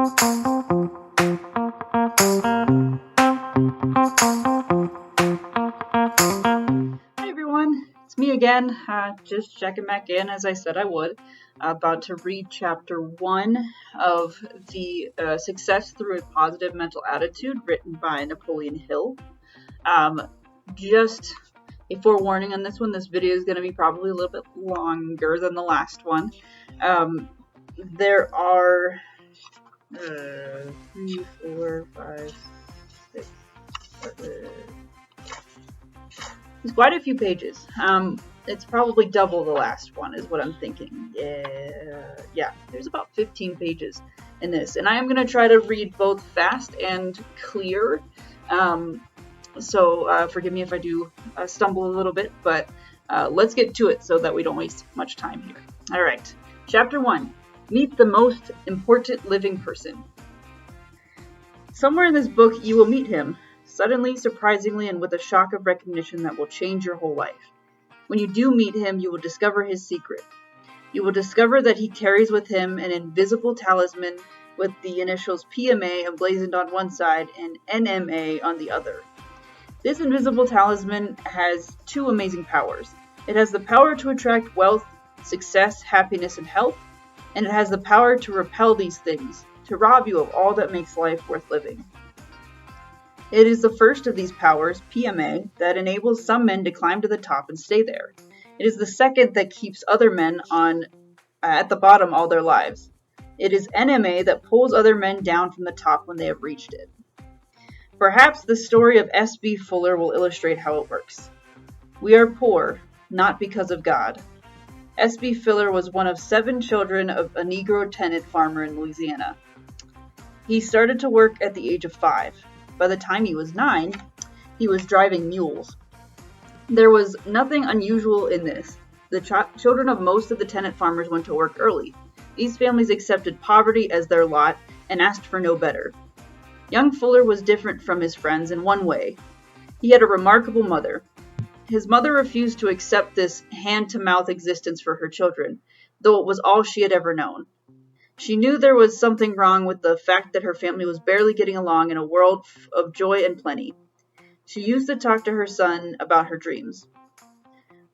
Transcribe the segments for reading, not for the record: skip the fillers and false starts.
Hi everyone, it's me again, just checking back in as I said I would. About to read chapter 1 of the Success Through a Positive Mental Attitude, written by Napoleon Hill. Just a forewarning on this one, this video is going to be probably a little bit longer than the last one. There are 3, 4, 5, 6, 7... There's quite a few pages. It's probably double the last one is what I'm thinking. Yeah, there's about 15 pages in this. And I am going to try to read both fast and clear. So forgive me if I do stumble a little bit, but let's get to it so that we don't waste much time here. All right. Chapter 1. Meet the most important living person. Somewhere in this book you will meet him. Suddenly, surprisingly, and with a shock of recognition that will change your whole life. When you do meet him, you will discover his secret. You will discover that he carries with him an invisible talisman with the initials PMA emblazoned on one side and NMA on the other. This invisible talisman has two amazing powers. It has the power to attract wealth, success, happiness, and health, and it has the power to repel these things, to rob you of all that makes life worth living. It is the first of these powers, PMA, that enables some men to climb to the top and stay there. It is the second that keeps other men at the bottom all their lives. It is NMA that pulls other men down from the top when they have reached it. Perhaps the story of S.B. Fuller will illustrate how it works. We are poor, not because of God. S.B. Fuller was one of 7 children of a Negro tenant farmer in Louisiana. He started to work at the age of 5. By the time he was 9, he was driving mules. There was nothing unusual in this. The children of most of the tenant farmers went to work early. These families accepted poverty as their lot and asked for no better. Young Fuller was different from his friends in one way. He had a remarkable mother. His mother refused to accept this hand-to-mouth existence for her children, though it was all she had ever known. She knew there was something wrong with the fact that her family was barely getting along in a world of joy and plenty. She used to talk to her son about her dreams.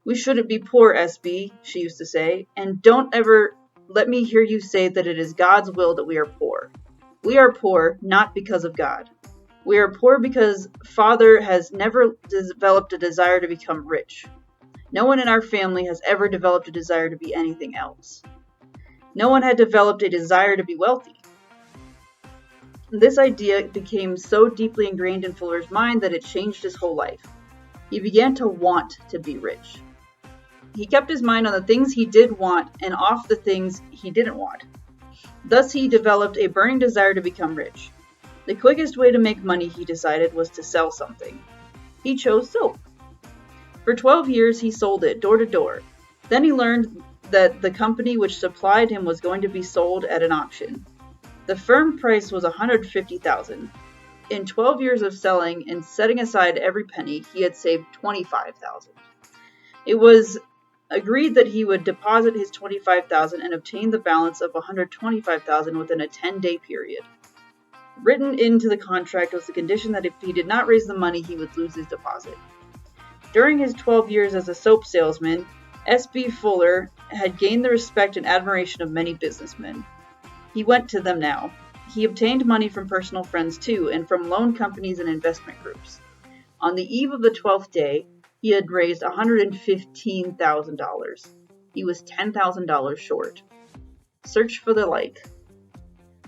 "We shouldn't be poor, S.B.," she used to say, "and don't ever let me hear you say that it is God's will that we are poor. We are poor not because of God. We are poor because Father has never developed a desire to become rich. No one in our family has ever developed a desire to be anything else. No one had developed a desire to be wealthy." This idea became so deeply ingrained in Fuller's mind that it changed his whole life. He began to want to be rich. He kept his mind on the things he did want and off the things he didn't want. Thus he developed a burning desire to become rich. The quickest way to make money, he decided, was to sell something. He chose soap. For 12 years he sold it door to door. Then he learned that the company which supplied him was going to be sold at an auction. The firm price was $150,000. In 12 years of selling and setting aside every penny, he had saved $25,000. It was agreed that he would deposit his $25,000 and obtain the balance of $125,000 within a 10-day period. Written into the contract was the condition that if he did not raise the money, he would lose his deposit. During his 12 years as a soap salesman, S.B. Fuller had gained the respect and admiration of many businessmen. He went to them now. He obtained money from personal friends too, and from loan companies and investment groups. On the eve of the 12th day, he had raised $115,000. He was $10,000 short. Search for the light.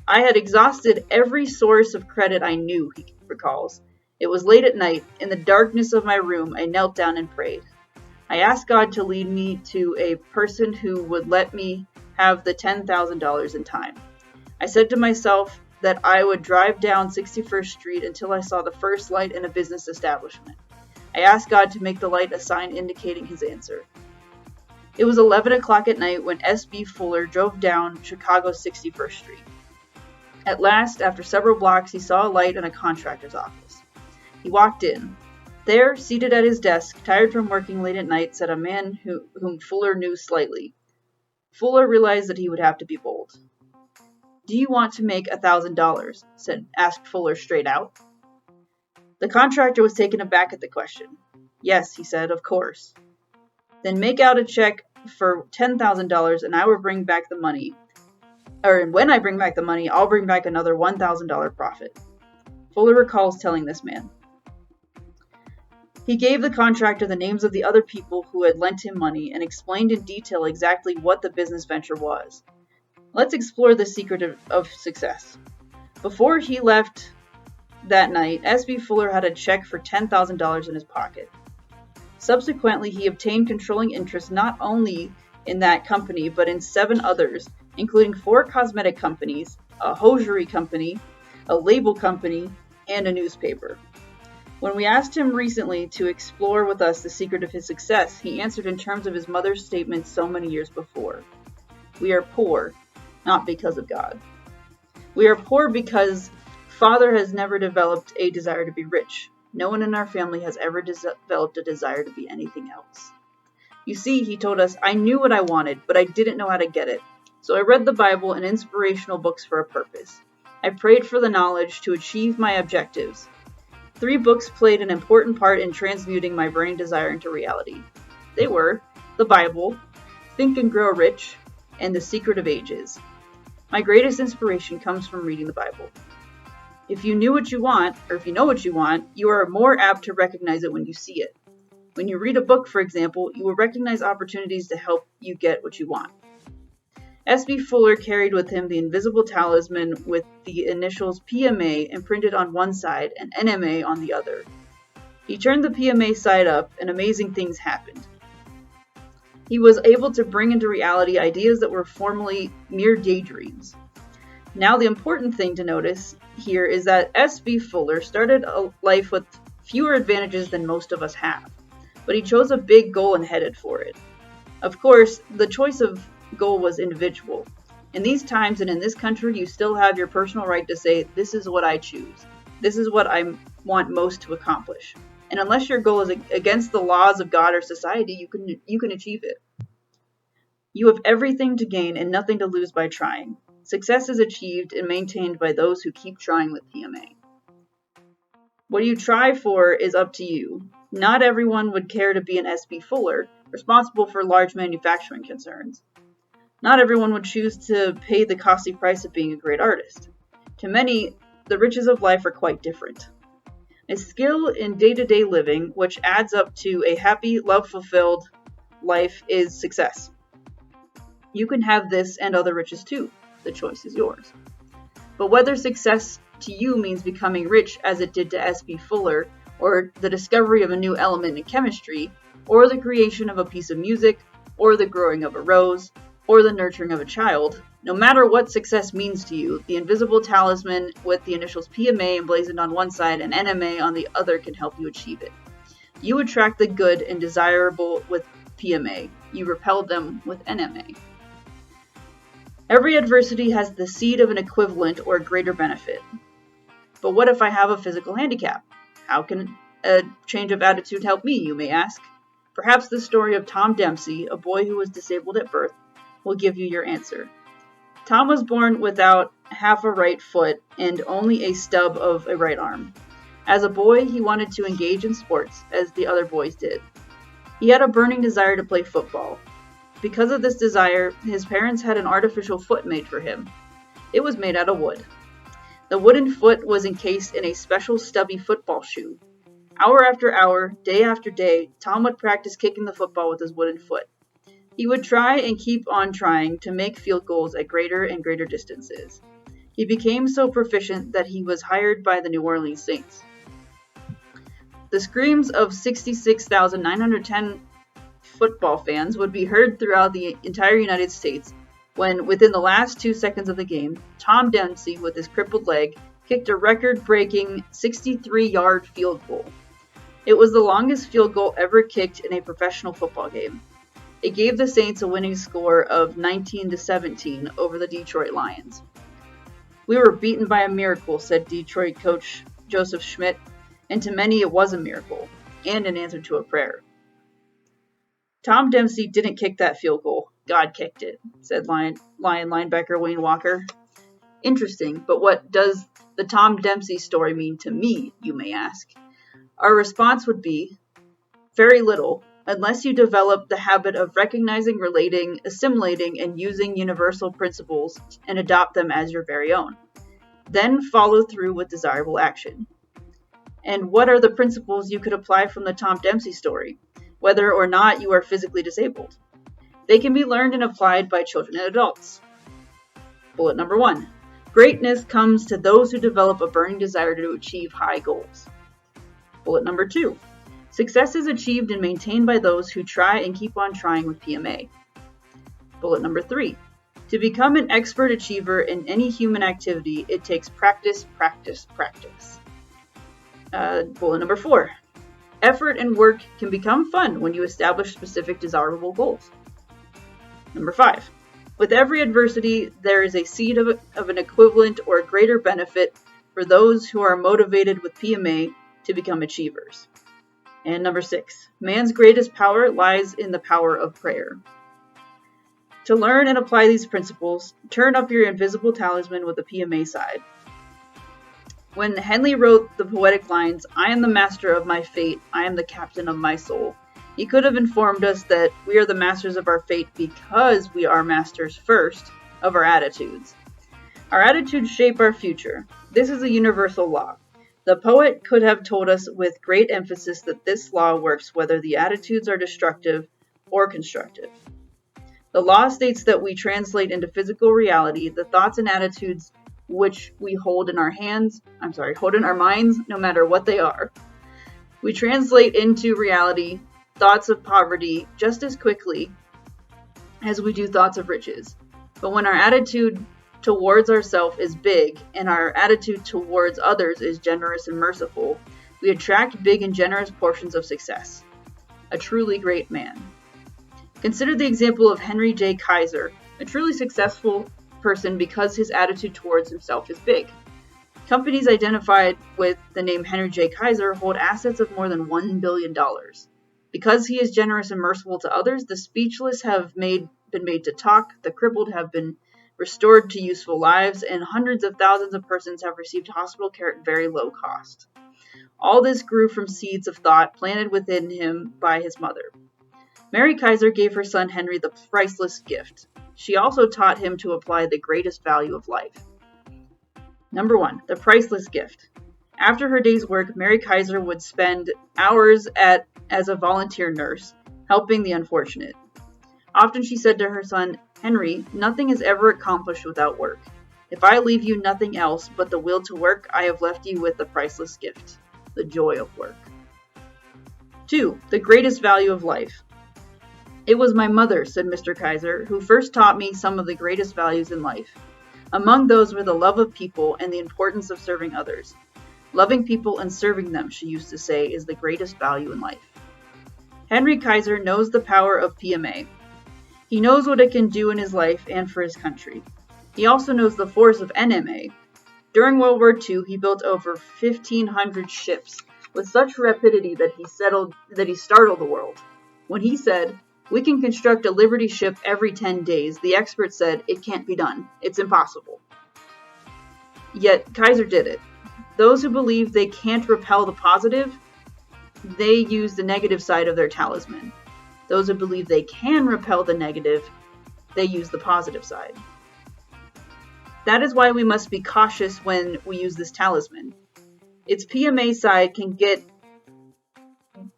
"I had exhausted every source of credit I knew," he recalls. "It was late at night. In the darkness of my room, I knelt down and prayed. I asked God to lead me to a person who would let me have the $10,000 in time. I said to myself that I would drive down 61st Street until I saw the first light in a business establishment. I asked God to make the light a sign indicating his answer." It was 11 o'clock at night when S.B. Fuller drove down Chicago's 61st Street. At last, after several blocks, he saw a light in a contractor's office. He walked in. There, seated at his desk, tired from working late at night, sat a man whom Fuller knew slightly. Fuller realized that he would have to be bold. "Do you want to make $1,000?" asked Fuller straight out. The contractor was taken aback at the question. "Yes," he said, "of course." "Then make out a check for $10,000 and I will bring back the money. Or when I bring back the money, I'll bring back another $1,000 profit." Fuller recalls telling this man. He gave the contractor the names of the other people who had lent him money and explained in detail exactly what the business venture was. Let's explore the secret of success. Before he left that night, S.B. Fuller had a check for $10,000 in his pocket. Subsequently, he obtained controlling interest not only in that company, but in 7 others, including 4 cosmetic companies, a hosiery company, a label company, and a newspaper. When we asked him recently to explore with us the secret of his success, he answered in terms of his mother's statement so many years before. "We are poor, not because of God. We are poor because Father has never developed a desire to be rich. No one in our family has ever developed a desire to be anything else. You see," he told us, "I knew what I wanted, but I didn't know how to get it. So I read the Bible and inspirational books for a purpose. I prayed for the knowledge to achieve my objectives. 3 books played an important part in transmuting my burning desire into reality. They were the Bible, Think and Grow Rich, and The Secret of Ages. My greatest inspiration comes from reading the Bible. If you knew what you want, or if you know what you want, you are more apt to recognize it when you see it. When you read a book, for example, you will recognize opportunities to help you get what you want." S.B. Fuller carried with him the invisible talisman with the initials PMA imprinted on one side and NMA on the other. He turned the PMA side up, and amazing things happened. He was able to bring into reality ideas that were formerly mere daydreams. Now, the important thing to notice here is that S.B. Fuller started a life with fewer advantages than most of us have, but he chose a big goal and headed for it. Of course, the choice of goal was individual. In these times and in this country, you still have your personal right to say, "This is what I choose. This is what I want most to accomplish." And unless your goal is against the laws of God or society, you can achieve it. You have everything to gain and nothing to lose by trying. Success is achieved and maintained by those who keep trying with PMA. What you try for is up to you. Not everyone would care to be an S.B. Fuller, responsible for large manufacturing concerns. Not everyone would choose to pay the costly price of being a great artist. To many, the riches of life are quite different. A skill in day-to-day living, which adds up to a happy, love-fulfilled life, is success. You can have this and other riches too. The choice is yours. But whether success to you means becoming rich as it did to S.B. Fuller, or the discovery of a new element in chemistry, or the creation of a piece of music, or the growing of a rose, or the nurturing of a child, no matter what success means to you, the invisible talisman with the initials PMA emblazoned on one side and NMA on the other can help you achieve it. You attract the good and desirable with PMA. You repel them with NMA. Every adversity has the seed of an equivalent or greater benefit. But what if I have a physical handicap? How can a change of attitude help me, you may ask? Perhaps the story of Tom Dempsey, a boy who was disabled at birth, will give you your answer. Tom was born without half a right foot and only a stub of a right arm. As a boy, he wanted to engage in sports, as the other boys did. He had a burning desire to play football. Because of this desire, his parents had an artificial foot made for him. It was made out of wood. The wooden foot was encased in a special stubby football shoe. Hour after hour, day after day, Tom would practice kicking the football with his wooden foot. He would try and keep on trying to make field goals at greater and greater distances. He became so proficient that he was hired by the New Orleans Saints. The screams of 66,910 football fans would be heard throughout the entire United States when, within the last 2 seconds of the game, Tom Dempsey, with his crippled leg, kicked a record-breaking 63-yard field goal. It was the longest field goal ever kicked in a professional football game. It gave the Saints a winning score of 19-17 over the Detroit Lions. "We were beaten by a miracle," said Detroit coach Joseph Schmidt, and to many it was a miracle, and an answer to a prayer. "Tom Dempsey didn't kick that field goal. God kicked it," said Lion linebacker Wayne Walker. Interesting, but what does the Tom Dempsey story mean to me, you may ask? Our response would be, very little, unless you develop the habit of recognizing, relating, assimilating, and using universal principles and adopt them as your very own. Then follow through with desirable action. And what are the principles you could apply from the Tom Dempsey story, whether or not you are physically disabled? They can be learned and applied by children and adults. Bullet number 1. Greatness comes to those who develop a burning desire to achieve high goals. Bullet number 2. Success is achieved and maintained by those who try and keep on trying with PMA. Bullet number 3. To become an expert achiever in any human activity, it takes practice, practice, practice. Bullet number 4. Effort and work can become fun when you establish specific desirable goals. Number 5. With every adversity, there is a seed of an equivalent or greater benefit for those who are motivated with PMA to become achievers. And number 6. Man's greatest power lies in the power of prayer. To learn and apply these principles, turn up your invisible talisman with the PMA side. When Henley wrote the poetic lines, "I am the master of my fate, I am the captain of my soul," he could have informed us that we are the masters of our fate because we are masters first of our attitudes. Our attitudes shape our future. This is a universal law. The poet could have told us with great emphasis that this law works whether the attitudes are destructive or constructive. The law states that we translate into physical reality the thoughts and attitudes which we hold in our minds, no matter what they are. We translate into reality thoughts of poverty just as quickly as we do thoughts of riches. But when our attitude towards ourselves is big and our attitude towards others is generous and merciful, we attract big and generous portions of success. A truly great man. Consider the example of Henry J. Kaiser, a truly successful person because his attitude towards himself is big. Companies identified with the name Henry J. Kaiser hold assets of more than $1 billion. Because he is generous and merciful to others, the speechless have been made to talk, the crippled have been restored to useful lives, and hundreds of thousands of persons have received hospital care at very low cost. All this grew from seeds of thought planted within him by his mother. Mary Kaiser gave her son Henry the priceless gift. She also taught him to apply the greatest value of life. Number 1, the priceless gift. After her day's work, Mary Kaiser would spend hours as a volunteer nurse, helping the unfortunate. Often she said to her son, "Henry, nothing is ever accomplished without work. If I leave you nothing else but the will to work, I have left you with the priceless gift, the joy of work." 2, the greatest value of life. "It was my mother," said Mr. Kaiser, "who first taught me some of the greatest values in life. Among those were the love of people and the importance of serving others. Loving people and serving them," she used to say, "is the greatest value in life." Henry Kaiser knows the power of PMA. He knows what it can do in his life and for his country. He also knows the force of NMA. During World War II, he built over 1,500 ships with such rapidity that he startled the world. When he said, "We can construct a Liberty ship every 10 days, the experts said, "It can't be done. It's impossible." Yet Kaiser did it. Those who believe they can't repel the positive, they use the negative side of their talisman. Those who believe they can repel the negative, they use the positive side. That is why we must be cautious when we use this talisman. Its PMA side can get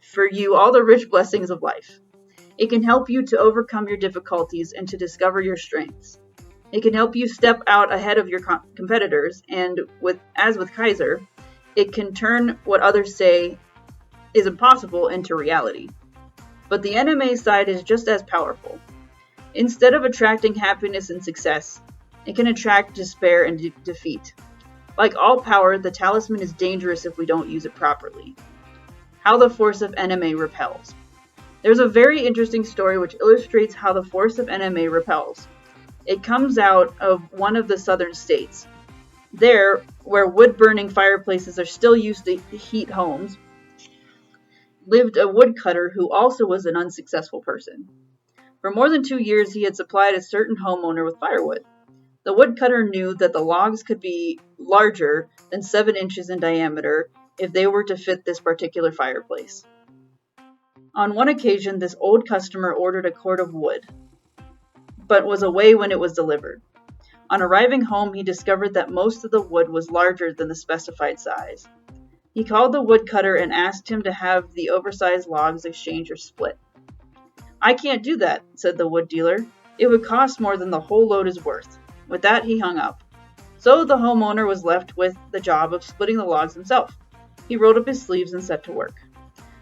for you all the rich blessings of life. It can help you to overcome your difficulties and to discover your strengths. It can help you step out ahead of your competitors, and as with Kaiser, it can turn what others say is impossible into reality. But the NMA side is just as powerful. Instead of attracting happiness and success, it can attract despair and defeat. Like all power, the talisman is dangerous if we don't use it properly. How the force of NMA repels. There's a very interesting story which illustrates how the force of NMA repels. It comes out of one of the southern states. There, where wood-burning fireplaces are still used to heat homes, lived a woodcutter who also was an unsuccessful person. For more than 2 years, he had supplied a certain homeowner with firewood. The woodcutter knew that the logs could be larger than 7 inches in diameter if they were to fit this particular fireplace. On one occasion, this old customer ordered a cord of wood, but was away when it was delivered. On arriving home, he discovered that most of the wood was larger than the specified size. He called the woodcutter and asked him to have the oversized logs exchanged or split. "I can't do that," said the wood dealer. "It would cost more than the whole load is worth." With that, he hung up. So the homeowner was left with the job of splitting the logs himself. He rolled up his sleeves and set to work.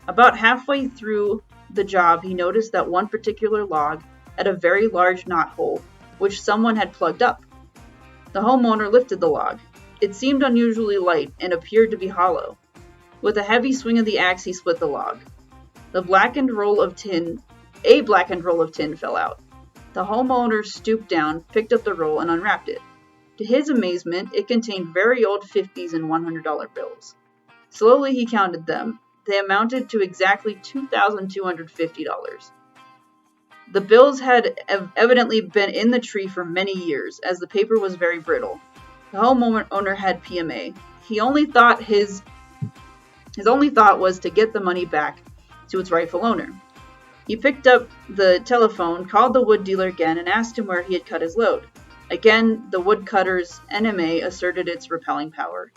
About halfway through the job, he noticed that one particular log had a very large knot hole, which someone had plugged up. The homeowner lifted the log. It seemed unusually light and appeared to be hollow. With a heavy swing of the axe, he split the log. A blackened roll of tin fell out. The homeowner stooped down, picked up the roll, and unwrapped it. To his amazement, it contained very old 50s and $100 bills. Slowly he counted them. They amounted to exactly $2,250. The bills had evidently been in the tree for many years, as the paper was very brittle. The homeowner had PMA. His only thought was to get the money back to its rightful owner. He picked up the telephone, called the wood dealer again, and asked him where he had cut his load. Again, the woodcutter's NMA asserted its repelling power.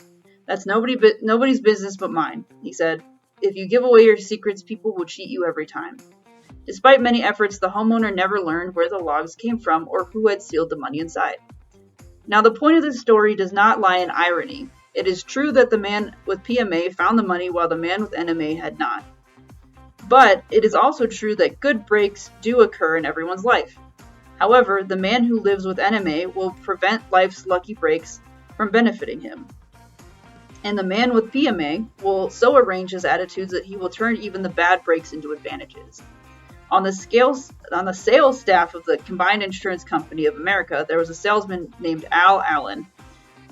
"That's nobody's business but mine," he said. "If you give away your secrets, people will cheat you every time." Despite many efforts, the homeowner never learned where the logs came from or who had sealed the money inside. Now, the point of this story does not lie in irony. It is true that the man with PMA found the money while the man with NMA had not. But it is also true that good breaks do occur in everyone's life. However, the man who lives with NMA will prevent life's lucky breaks from benefiting him. And the man with PMA will so arrange his attitudes that he will turn even the bad breaks into advantages. On the sales staff of the Combined Insurance Company of America, there was a salesman named Al Allen.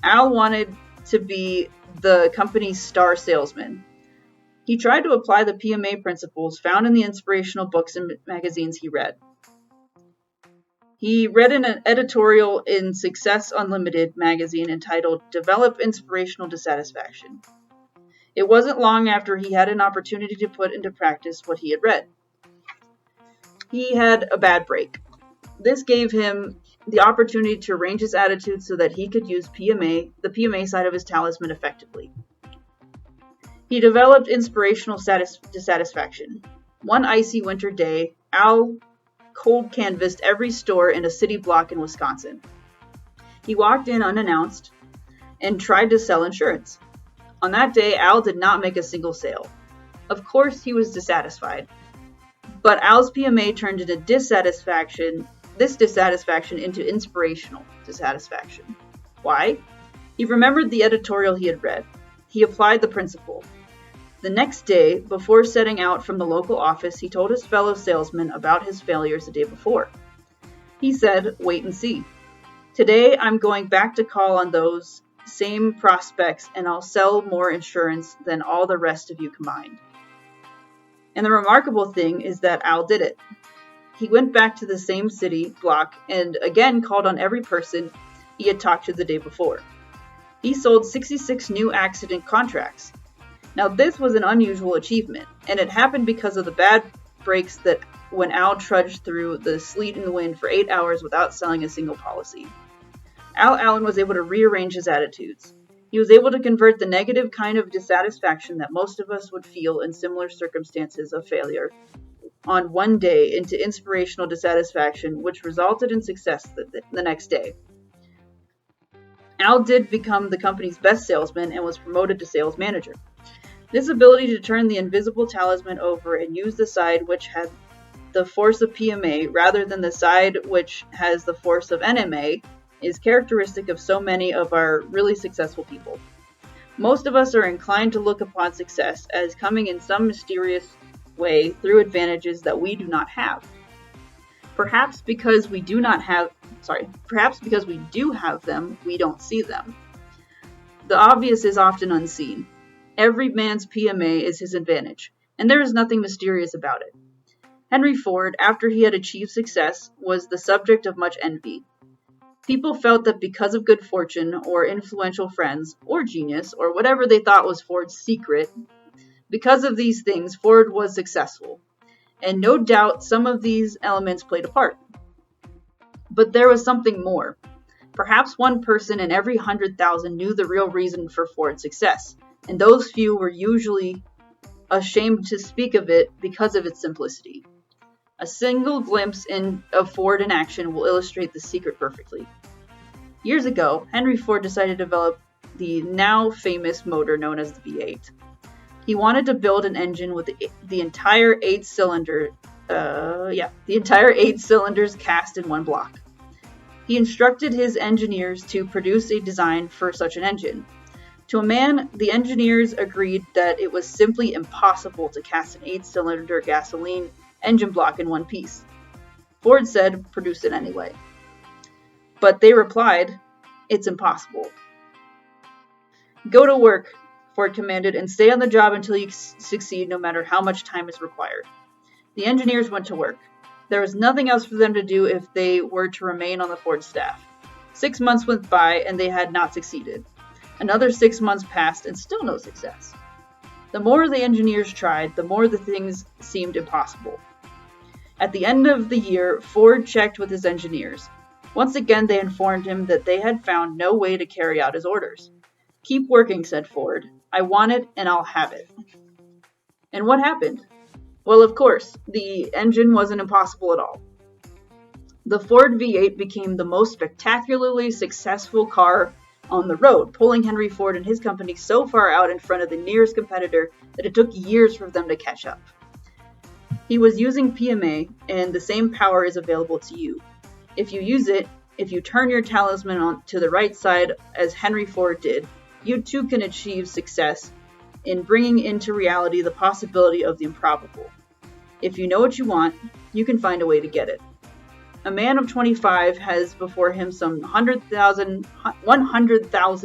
Al wanted to be the company's star salesman. He tried to apply the PMA principles found in the inspirational books and magazines he read. He read an editorial in Success Unlimited magazine entitled "Develop Inspirational Dissatisfaction." It wasn't long after he had an opportunity to put into practice what he had read. He had a bad break. This gave him the opportunity to arrange his attitude so that he could use the PMA side of his talisman effectively. He developed inspirational dissatisfaction. One icy winter day, Al cold canvassed every store in a city block in Wisconsin. He walked in unannounced and tried to sell insurance. On that day, Al did not make a single sale. Of course, he was dissatisfied. But Al's PMA turned into dissatisfaction into inspirational dissatisfaction. Why? He remembered the editorial he had read. He applied the principle. The next day, before setting out from the local office, he told his fellow salesman about his failures the day before. He said, "Wait and see. Today I'm going back to call on those same prospects and I'll sell more insurance than all the rest of you combined." And the remarkable thing is that Al did it. He went back to the same city block and again called on every person he had talked to the day before. He sold 66 new accident contracts. Now, this was an unusual achievement, and it happened because of the bad breaks that when Al trudged through the sleet and the wind for 8 hours without selling a single policy. Al Allen was able to rearrange his attitudes. He was able to convert the negative kind of dissatisfaction that most of us would feel in similar circumstances of failure on one day into inspirational dissatisfaction, which resulted in success the next day. Al did become the company's best salesman and was promoted to sales manager. This ability to turn the invisible talisman over and use the side which had the force of PMA rather than the side which has the force of NMA is characteristic of so many of our really successful people. Most of us are inclined to look upon success as coming in some mysterious way through advantages that we do not have. Perhaps because we do have them, we don't see them. The obvious is often unseen. Every man's PMA is his advantage, and there is nothing mysterious about it. Henry Ford, after he had achieved success, was the subject of much envy. People felt that because of good fortune, or influential friends, or genius, or whatever they thought was Ford's secret, because of these things, Ford was successful. And no doubt some of these elements played a part. But there was something more. Perhaps one person in every 100,000 knew the real reason for Ford's success, and those few were usually ashamed to speak of it because of its simplicity. A single glimpse of Ford in action will illustrate the secret perfectly. Years ago, Henry Ford decided to develop the now famous motor known as the V8. He wanted to build an engine with the entire 8 cylinders cast in one block. He instructed his engineers to produce a design for such an engine. To a man, the engineers agreed that it was simply impossible to cast an 8-cylinder gasoline engine block in one piece. Ford said, produce it anyway. But they replied, it's impossible. Go to work, Ford commanded, and stay on the job until you succeed, no matter how much time is required. The engineers went to work. There was nothing else for them to do if they were to remain on the Ford staff. 6 months went by and they had not succeeded. Another 6 months passed and still no success. The more the engineers tried, the more the things seemed impossible. At the end of the year, Ford checked with his engineers. Once again, they informed him that they had found no way to carry out his orders. Keep working, said Ford. I want it and I'll have it. And what happened? Well, of course, the engine wasn't impossible at all. The Ford V8 became the most spectacularly successful car on the road, pulling Henry Ford and his company so far out in front of the nearest competitor that it took years for them to catch up. He was using PMA, and the same power is available to you. If you use it, if you turn your talisman on to the right side as Henry Ford did, you too can achieve success in bringing into reality the possibility of the improbable. If you know what you want, you can find a way to get it. A man of 25 has before him some 100,000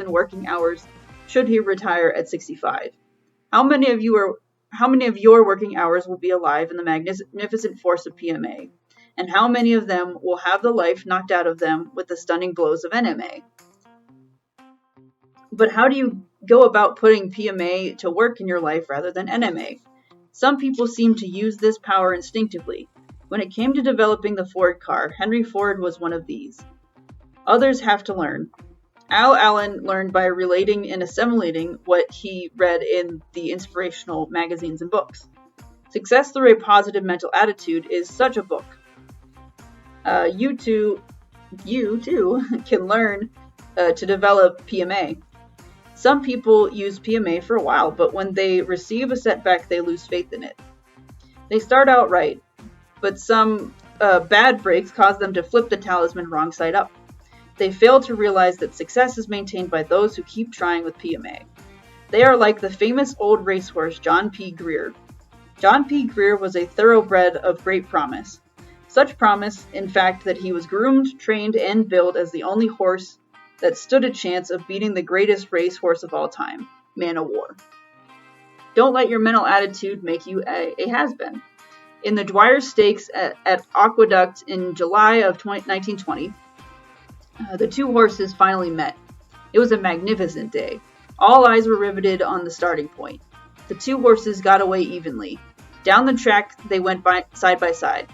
working hours should he retire at 65. How many of your working hours will be alive in the magnificent force of PMA? And how many of them will have the life knocked out of them with the stunning blows of NMA? But how do you go about putting PMA to work in your life rather than NMA? Some people seem to use this power instinctively. When it came to developing the Ford car, Henry Ford was one of these. Others have to learn. Al Allen learned by relating and assimilating what he read in the inspirational magazines and books. Success Through a Positive Mental Attitude is such a book. You too can learn to develop PMA. Some people use PMA for a while, but when they receive a setback, they lose faith in it. They start out right, but some bad breaks cause them to flip the talisman wrong side up. They fail to realize that success is maintained by those who keep trying with PMA. They are like the famous old racehorse John P. Greer. John P. Greer was a thoroughbred of great promise. Such promise, in fact, that he was groomed, trained, and built as the only horse that stood a chance of beating the greatest racehorse of all time, Man o' War. Don't let your mental attitude make you a has-been. In the Dwyer Stakes at Aqueduct in July of 1920, the two horses finally met. It was a magnificent day. All eyes were riveted on the starting point. The two horses got away evenly. Down the track they went side by side.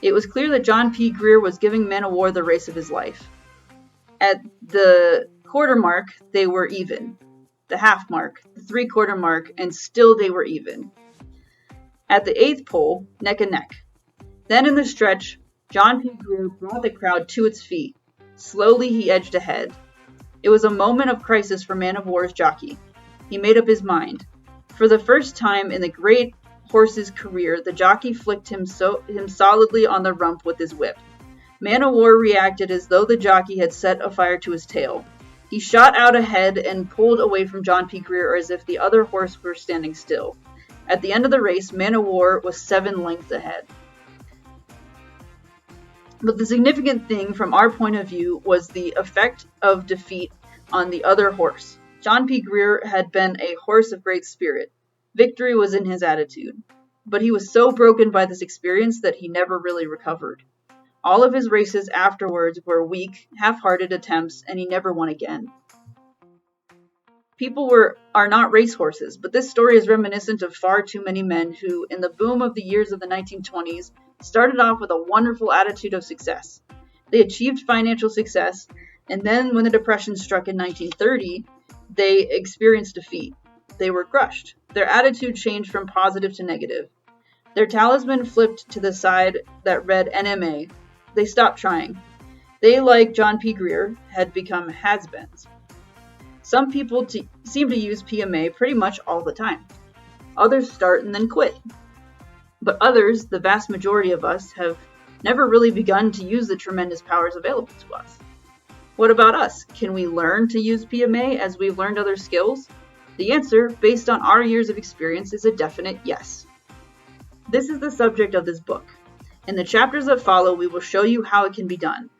It was clear that John P. Greer was giving Man o' War the race of his life. At the quarter mark, they were even. The half mark, the three-quarter mark, and still they were even. At the 8th pole, neck and neck. Then in the stretch, John P. Greer brought the crowd to its feet. Slowly he edged ahead. It was a moment of crisis for Man o' War's jockey. He made up his mind. For the first time in the great horse's career, the jockey flicked him solidly on the rump with his whip. Man o' War reacted as though the jockey had set a fire to his tail. He shot out ahead and pulled away from John P. Greer as if the other horse were standing still. At the end of the race, Man o' War was 7 lengths ahead. But the significant thing from our point of view was the effect of defeat on the other horse. John P. Greer had been a horse of great spirit. Victory was in his attitude. But he was so broken by this experience that he never really recovered. All of his races afterwards were weak, half-hearted attempts, and he never won again. People are not racehorses, but this story is reminiscent of far too many men who, in the boom of the years of the 1920s, started off with a wonderful attitude of success. They achieved financial success, and then when the Depression struck in 1930, they experienced defeat. They were crushed. Their attitude changed from positive to negative. Their talisman flipped to the side that read NMA. They stopped trying. They, like John P. Greer, had become has-beens. Some people seem to use PMA pretty much all the time. Others start and then quit. But others, the vast majority of us, have never really begun to use the tremendous powers available to us. What about us? Can we learn to use PMA as we've learned other skills? The answer, based on our years of experience, is a definite yes. This is the subject of this book. In the chapters that follow, we will show you how it can be done.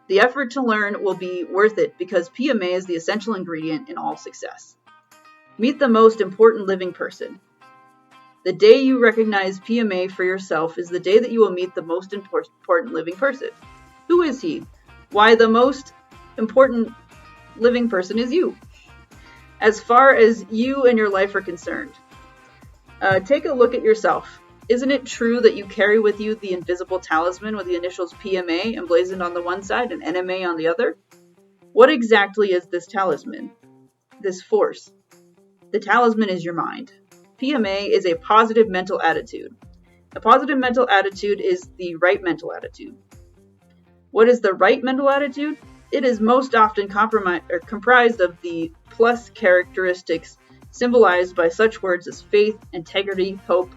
The effort to learn will be worth it because PMA is the essential ingredient in all success. Meet the most important living person. The day you recognize PMA for yourself is the day that you will meet the most important living person. Who is he? Why, the most important living person is you. As far as you and your life are concerned, take a look at yourself. Isn't it true that you carry with you the invisible talisman with the initials PMA emblazoned on the one side and NMA on the other? What exactly is this talisman? This force? The talisman is your mind. PMA is a positive mental attitude. A positive mental attitude is the right mental attitude. What is the right mental attitude? It is most often comprised of the plus characteristics symbolized by such words as faith, integrity, hope,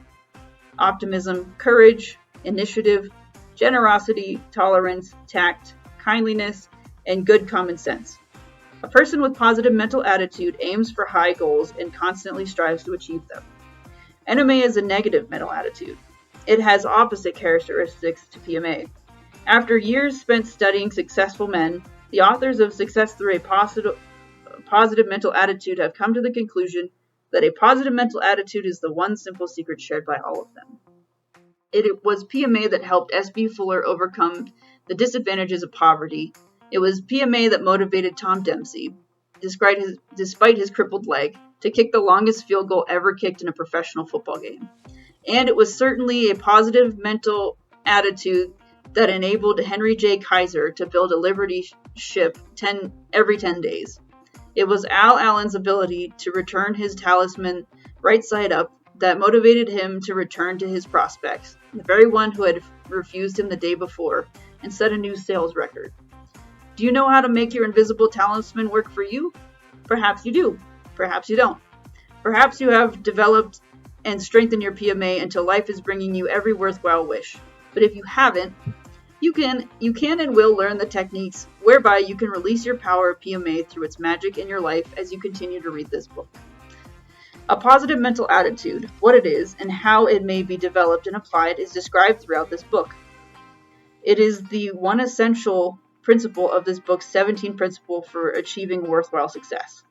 optimism, courage, initiative, generosity, tolerance, tact, kindliness, and good common sense. A person with positive mental attitude aims for high goals and constantly strives to achieve them. NMA is a negative mental attitude. It has opposite characteristics to PMA. After years spent studying successful men, the authors of Success Through a Positive Mental Attitude have come to the conclusion that a positive mental attitude is the one simple secret shared by all of them. It was PMA that helped S.B. Fuller overcome the disadvantages of poverty. It was PMA that motivated Tom Dempsey, despite his crippled leg, to kick the longest field goal ever kicked in a professional football game. And it was certainly a positive mental attitude that enabled Henry J. Kaiser to build a Liberty ship every 10 days. It was Al Allen's ability to return his talisman right side up that motivated him to return to his prospects, the very one who had refused him the day before, and set a new sales record. Do you know how to make your invisible talisman work for you? Perhaps you do. Perhaps you don't. Perhaps you have developed and strengthened your PMA until life is bringing you every worthwhile wish. But if you haven't, you can and will learn the techniques whereby you can release your power of PMA through its magic in your life as you continue to read this book. A positive mental attitude, what it is, and how it may be developed and applied is described throughout this book. It is the one essential principle of this book's 17 principles for achieving worthwhile success.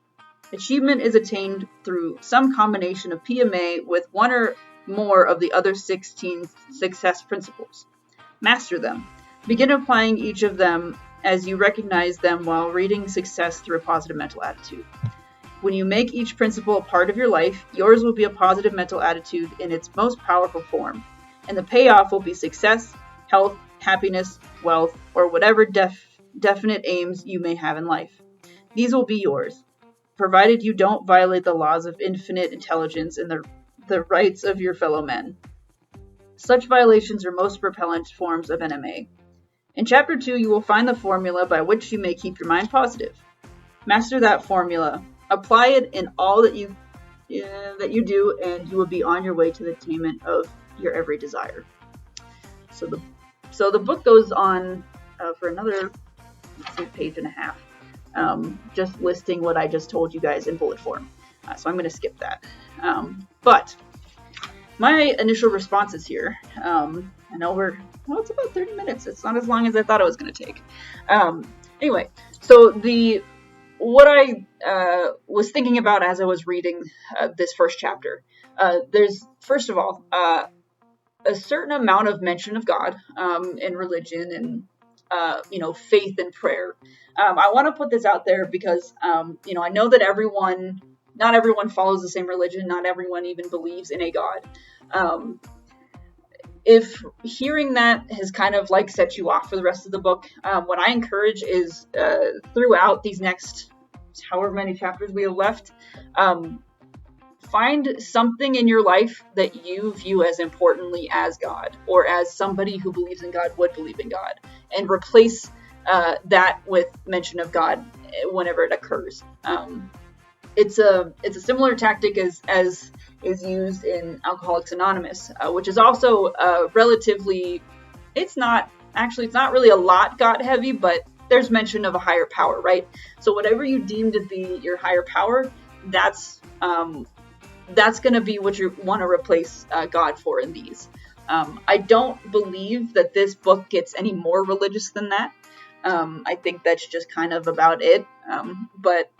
Achievement is attained through some combination of PMA with one or more of the other 16 success principles. Master them. Begin applying each of them as you recognize them while reading Success Through a Positive Mental Attitude. When you make each principle a part of your life, yours will be a positive mental attitude in its most powerful form, and the payoff will be success, health, happiness, wealth, or whatever definite aims you may have in life. These will be yours, provided you don't violate the laws of infinite intelligence and the rights of your fellow men. Such violations are most repellent forms of NMA. In Chapter 2, you will find the formula by which you may keep your mind positive. Master that formula. Apply it in all that you do, and you will be on your way to the attainment of your every desire. So the book goes on for another page and a half, just listing what I just told you guys in bullet form. So I'm going to skip that. But my initial responses here, I know it's about 30 minutes. It's not as long as I thought it was going to take. Anyway, so what I was thinking about as I was reading this first chapter, there's, first of all, a certain amount of mention of God in religion and faith and prayer. I want to put this out there because I know that not everyone follows the same religion, not everyone even believes in a God. If hearing that has kind of like set you off for the rest of the book, what I encourage is throughout these next however many chapters we have left, find something in your life that you view as importantly as God, or as somebody who believes in God would believe in God, and replace that with mention of God whenever it occurs. It's a similar tactic as is used in Alcoholics Anonymous, which is also relatively. It's not really a lot God heavy, but there's mention of a higher power, right? So whatever you deem to be your higher power, that's going to be what you want to replace God for in these. I don't believe that this book gets any more religious than that. I think that's just kind of about it. But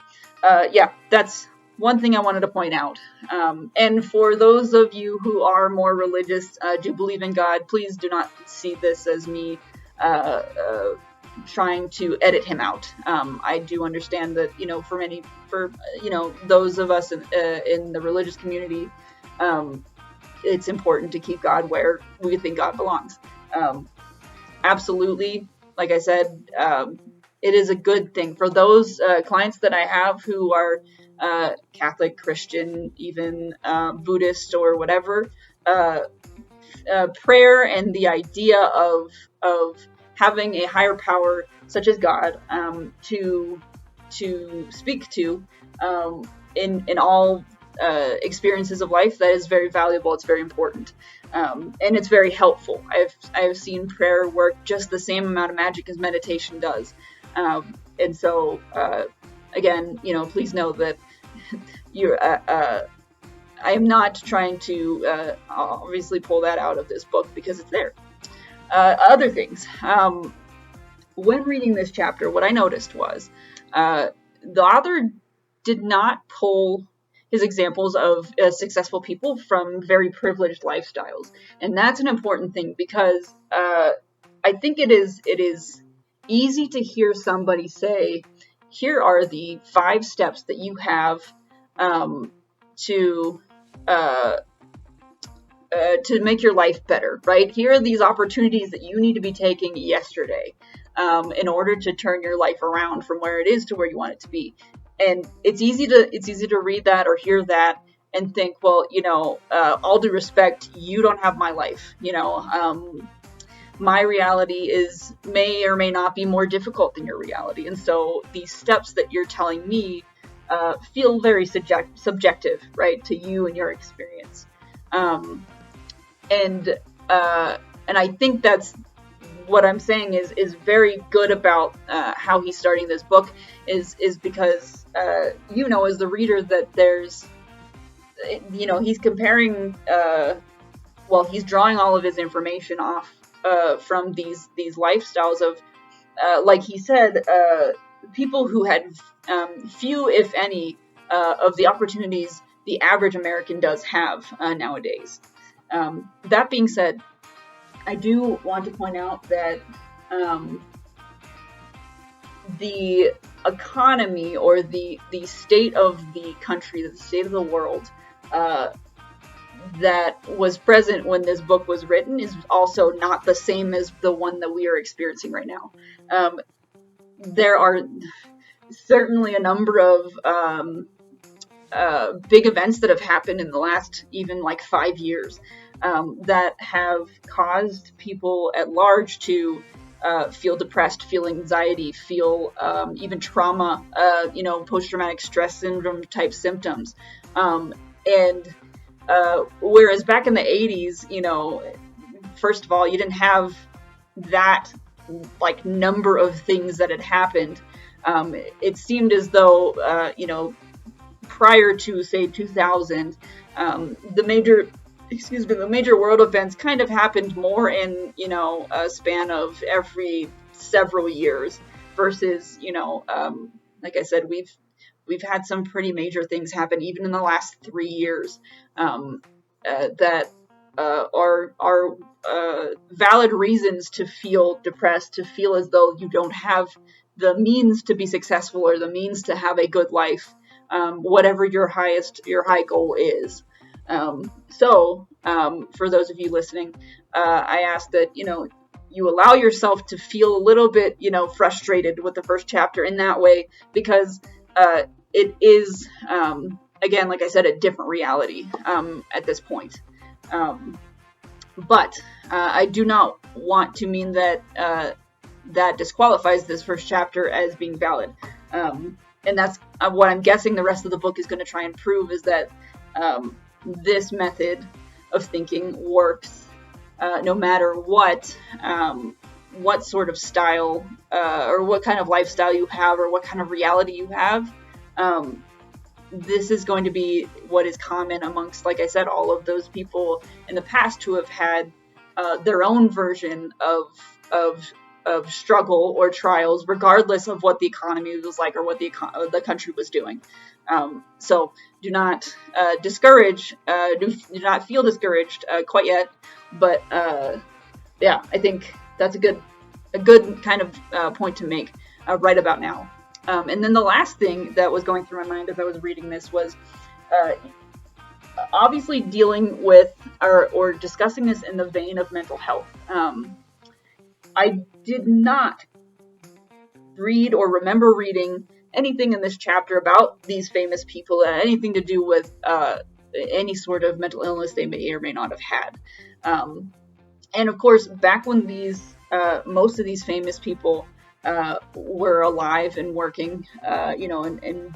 that's one thing I wanted to point out. And for those of you who are more religious, do believe in God, please do not see this as me trying to edit him out. I do understand that, for those of us in the religious community, it's important to keep God where we think God belongs. Absolutely, like I said, it is a good thing for those clients that I have who are Catholic, Christian, even Buddhist or whatever. Prayer and the idea of having a higher power such as God to speak to in all experiences of life, that is very valuable. It's very important, and it's very helpful. I've seen prayer work just the same amount of magic as meditation does, and so again, please know that you're. I am not trying to obviously pull that out of this book because it's there. Other things. When reading this chapter, what I noticed was the author did not pull his examples of successful people from very privileged lifestyles. And that's an important thing because I think it is easy to hear somebody say, here are the 5 steps that you have to make your life better, right? Here are these opportunities that you need to be taking yesterday in order to turn your life around from where it is to where you want it to be. And it's easy to read that or hear that and think, well, all due respect, you don't have my life. My reality may or may not be more difficult than your reality, and so these steps that you're telling me feel very subjective, right, to you and your experience. And I think that's what I'm saying is very good about how he's starting this book is because as the reader that there's he's comparing he's drawing all of his information off from these lifestyles of like he said people who had few if any of the opportunities the average American does have nowadays. That being said, I do want to point out that the economy or the state of the country, the state of the world that was present when this book was written is also not the same as the one that we are experiencing right now. There are certainly a number of big events that have happened in the last even 5 years that have caused people at large to feel depressed, feel anxiety, feel even trauma, post-traumatic stress syndrome type symptoms. And whereas back in the 80s, first of all, you didn't have that number of things that had happened. It seemed as though, prior to say 2000, the major world events kind of happened more in, a span of every several years versus, like I said, we've had some pretty major things happen even in the last 3 years that valid reasons to feel depressed, to feel as though you don't have the means to be successful or the means to have a good life, whatever your high goal is. For those of you listening, I ask that, you allow yourself to feel a little bit, frustrated with the first chapter in that way, because it is, again, like I said, a different reality at this point. But I do not want to mean that that disqualifies this first chapter as being valid. And that's what I'm guessing the rest of the book is going to try and prove, is that this method of thinking works no matter what sort of style or what kind of lifestyle you have or what kind of reality you have. This is going to be what is common amongst, like I said, all of those people in the past who have had their own version of struggle or trials, regardless of what the economy was like or what the country was doing. So do not discourage, do not feel discouraged quite yet. But yeah, I think that's a good kind of point to make right about now. And then the last thing that was going through my mind as I was reading this was obviously dealing with or discussing this in the vein of mental health. I did not read or remember reading anything in this chapter about these famous people that had anything to do with any sort of mental illness they may or may not have had. And of course, back when most of these famous people were alive and working, and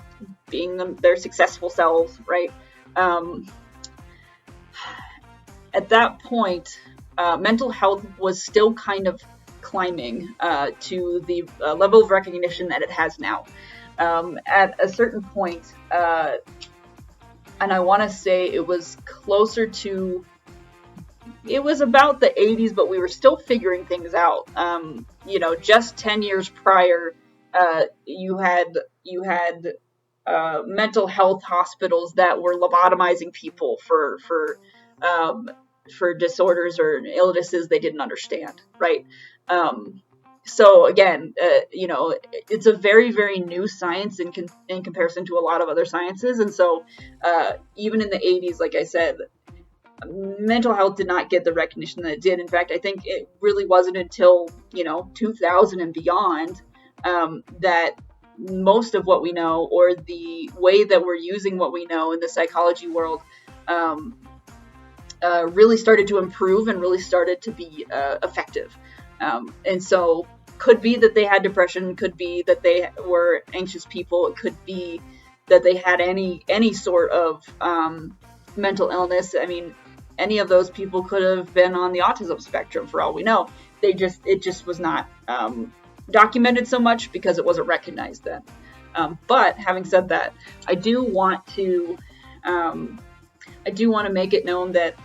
being their successful selves, right? At that point, mental health was still kind of climbing to the level of recognition that it has now. At a certain point, and I want to say it was closer to, it was about the 80s, but we were still figuring things out. Just 10 years prior, you had mental health hospitals that were lobotomizing people for disorders or illnesses they didn't understand, right? So again, it's a very, very new science in comparison to a lot of other sciences. And so even in the 80s, like I said, mental health did not get the recognition that it did. In fact, I think it really wasn't until, 2000 and beyond that most of what we know, or the way that we're using what we know in the psychology world, really started to improve and really started to be effective. And so could be that they had depression, could be that they were anxious people, it could be that they had any sort of mental illness. I mean, any of those people could have been on the autism spectrum for all we know. It just was not documented so much because it wasn't recognized then. But having said that, I do want to make it known that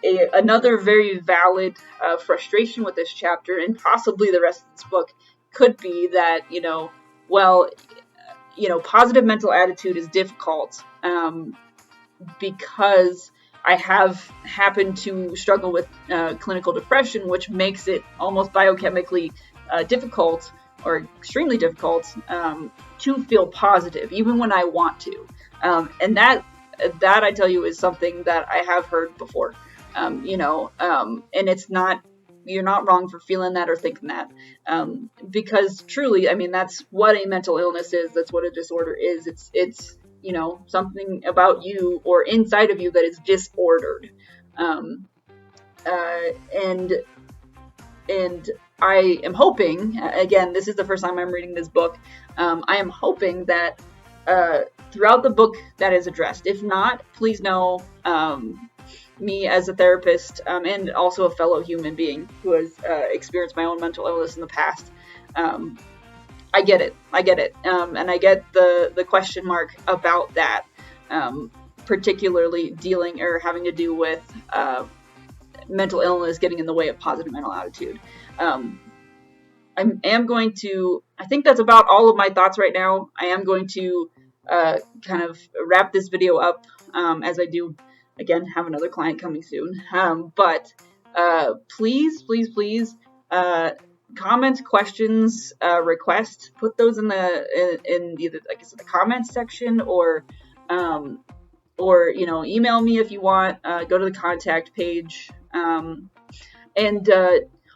another very valid frustration with this chapter, and possibly the rest of this book, could be that, positive mental attitude is difficult because I have happened to struggle with clinical depression, which makes it almost biochemically difficult, or extremely difficult, to feel positive, even when I want to. And that I tell you is something that I have heard before. And it's not, you're not wrong for feeling that or thinking that, because truly, I mean, that's what a mental illness is. That's what a disorder is. It's something about you or inside of you that is disordered. And I am hoping, again, this is the first time I'm reading this book. I am hoping that throughout the book that is addressed. If not, please know me as a therapist and also a fellow human being who has experienced my own mental illness in the past. I get it. And I get the question mark about that, particularly dealing or having to do with mental illness getting in the way of positive mental attitude. I am going to, I think that's about all of my thoughts right now. I am going to kind of wrap this video up as I do Again, have another client coming soon. But please, please, please, comments, questions, requests, put those in either, like I said, the comments section, or email me if you want. Go to the contact page. And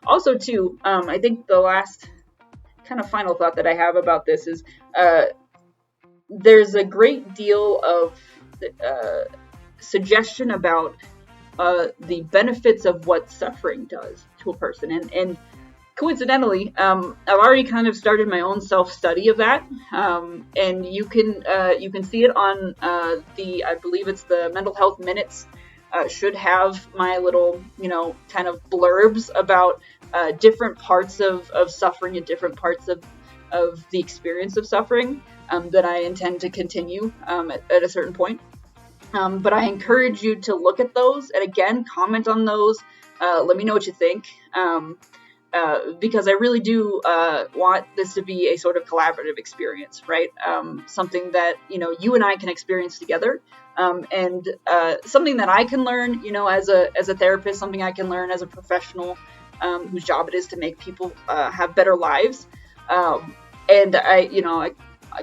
also too, I think the last kind of final thought that I have about this is there's a great deal of suggestion about the benefits of what suffering does to a person, and coincidentally, I've already kind of started my own self-study of that, and you can see it on I believe it's the Mental Health Minutes. Should have my little, kind of blurbs about different parts of suffering and different parts of the experience of suffering that I intend to continue at a certain point. But I encourage you to look at those, and again, comment on those. Let me know what you think, because I really do want this to be a sort of collaborative experience, right? Something that, you and I can experience together. And something that I can learn, as a therapist, something I can learn as a professional whose job it is to make people have better lives. And I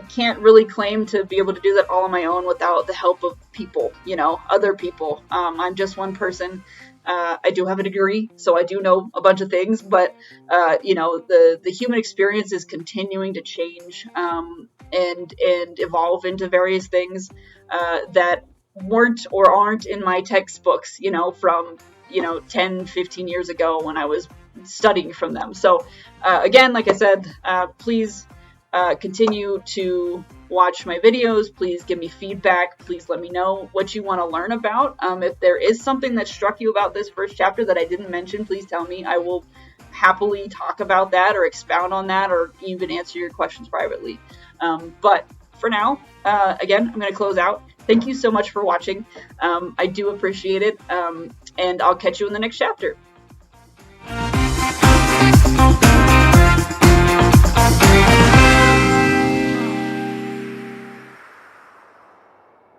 can't really claim to be able to do that all on my own without the help of people, other people. I'm just one person. I do have a degree, so I do know a bunch of things, but the human experience is continuing to change and evolve into various things that weren't or aren't in my textbooks, from 10, 15 years ago when I was studying from them. So again, like I said, please continue to watch my videos. Please give me feedback. Please let me know what you want to learn about. If there is something that struck you about this first chapter that I didn't mention, please tell me. I will happily talk about that or expound on that or even answer your questions privately. But for now, again, I'm going to close out. Thank you so much for watching. I do appreciate it. And I'll catch you in the next chapter.